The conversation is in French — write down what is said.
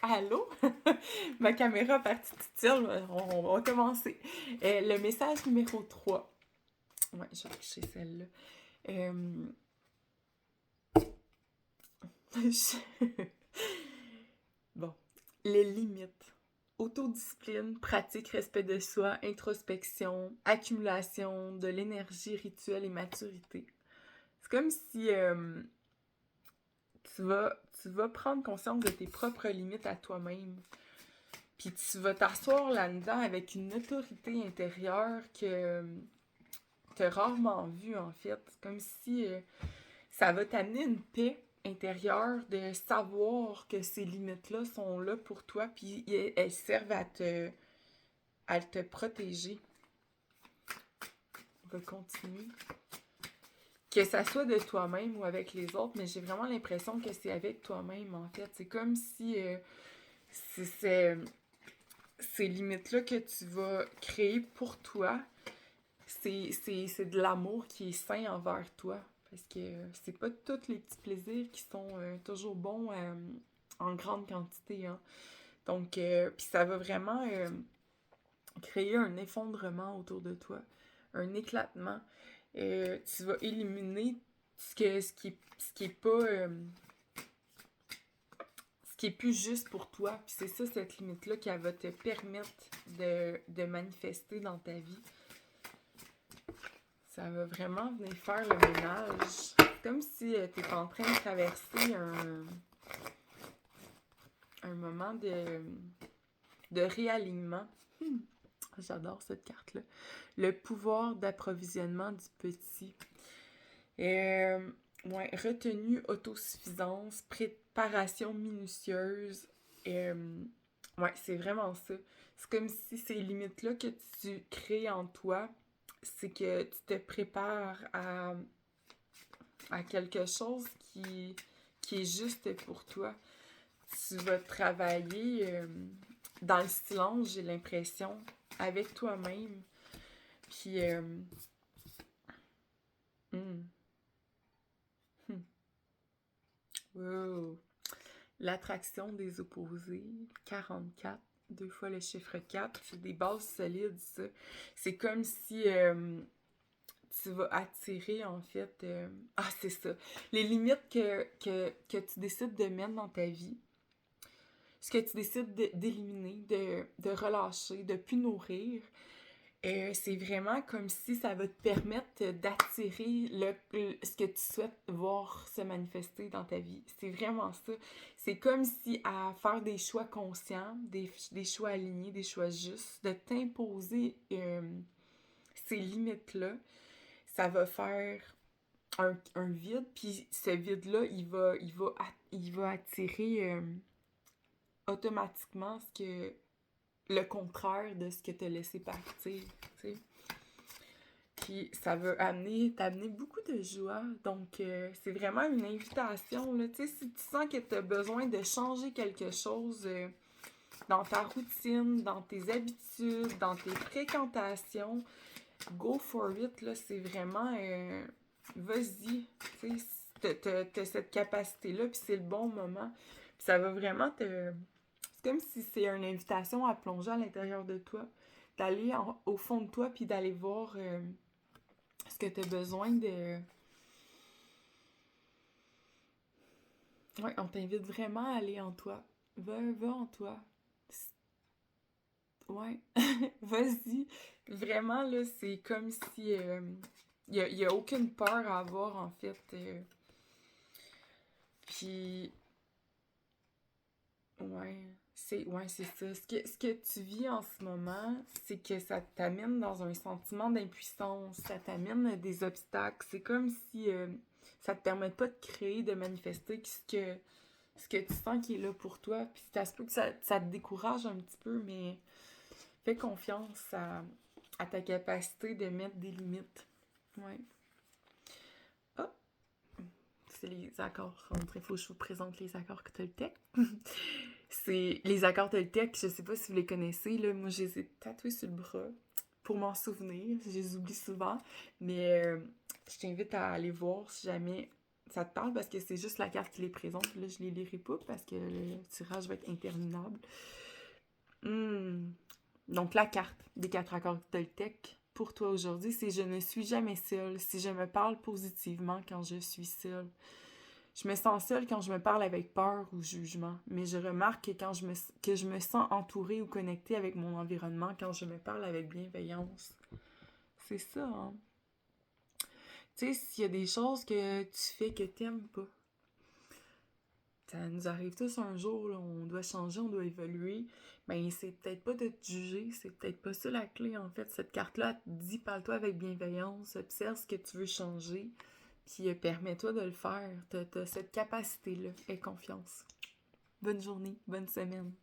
Allô? Ma caméra partie toute seule, on va commencer. Le message numéro 3. Ouais, je vais afficher celle-là. Bon. Les limites. Autodiscipline, pratique, respect de soi, introspection, accumulation de l'énergie, rituel et maturité. C'est comme si tu vas prendre conscience de tes propres limites à toi-même. Puis tu vas t'asseoir là-dedans avec une autorité intérieure que t'as rarement vue, en fait. C'est comme si ça va t'amener une paix intérieure de savoir que ces limites-là sont là pour toi, puis elles servent à te protéger. On va continuer. Que ça soit de toi-même ou avec les autres, mais j'ai vraiment l'impression que c'est avec toi-même, en fait. C'est comme si c'est ces limites-là que tu vas créer pour toi, c'est de l'amour qui est sain envers toi. Parce que c'est pas tous les petits plaisirs qui sont toujours bons en grande quantité. Hein. Donc, puis ça va vraiment créer un effondrement autour de toi, un éclatement. Tu vas éliminer ce qui est pas... ce qui est plus juste pour toi. Puis c'est ça, cette limite-là, qui va te permettre de manifester dans ta vie. Ça va vraiment venir faire le ménage. C'est comme si tu es en train de traverser un moment de réalignement. J'adore cette carte-là. Le pouvoir d'approvisionnement du petit. Ouais, retenue, autosuffisance, préparation minutieuse. Ouais, c'est vraiment ça. C'est comme si ces limites-là que tu crées en toi, c'est que tu te prépares à quelque chose qui est juste pour toi. Tu vas travailler dans le silence, j'ai l'impression, avec toi-même. Puis, hmm, hmm, wow. L'attraction des opposés, 44, deux fois le chiffre 4, c'est des bases solides, ça. C'est comme si tu vas attirer, en fait... Ah, c'est ça. Les limites que tu décides de mettre dans ta vie, ce que tu décides d'éliminer, de relâcher, de plus nourrir, c'est vraiment comme si ça va te permettre d'attirer ce que tu souhaites voir se manifester dans ta vie. C'est vraiment ça. C'est comme si à faire des choix conscients, des choix alignés, des choix justes, de t'imposer ces limites-là, ça va faire un vide, puis ce vide-là, il va attirer automatiquement le contraire de ce que tu as laissé partir, tu sais. Puis ça va t'amener beaucoup de joie. Donc, c'est vraiment une invitation, là. Tu sais, si tu sens que tu as besoin de changer quelque chose dans ta routine, dans tes habitudes, dans tes fréquentations, go for it, là. C'est vraiment... vas-y, tu sais, t'as cette capacité-là, puis c'est le bon moment. Puis ça va vraiment te... C'est comme si c'est une invitation à plonger à l'intérieur de toi, d'aller au fond de toi, puis d'aller voir ce que tu as besoin de... Ouais, on t'invite vraiment à aller en toi. Va en toi. Ouais, vas-y. Vraiment, là, c'est comme si... y a aucune peur à avoir, en fait. Puis... Ouais, c'est ça. Ce que tu vis en ce moment, c'est que ça t'amène dans un sentiment d'impuissance, ça t'amène à des obstacles. C'est comme si ça te permet pas de créer, de manifester ce que tu sens qui est là pour toi. Puis ça se peut que ça te décourage un petit peu, mais fais confiance à ta capacité de mettre des limites. Ouais. Ah, c'est les accords. Il faut que je vous présente les accords Toltec. C'est les accords Toltec, je sais pas si vous les connaissez, là, moi je les ai tatoués sur le bras pour m'en souvenir, je les oublie souvent, mais je t'invite à aller voir si jamais ça te parle parce que c'est juste la carte qui les présente. Là, je les lirai pas parce que le tirage va être interminable. Donc, la carte des 4 accords Toltec pour toi aujourd'hui, c'est « Je ne suis jamais seule si je me parle positivement quand je suis seule. Je me sens seule quand je me parle avec peur ou jugement, mais je remarque que je me sens entourée ou connectée avec mon environnement quand je me parle avec bienveillance. » C'est ça, hein? Tu sais, s'il y a des choses que tu fais que t'aimes pas, ça nous arrive tous un jour, là, on doit changer, on doit évoluer, ben c'est peut-être pas de te juger, c'est peut-être pas ça la clé, en fait. Cette carte-là te dit, parle-toi avec bienveillance, observe ce que tu veux changer, puis permets-toi de le faire. T'as cette capacité-là, aie confiance. Bonne journée, bonne semaine.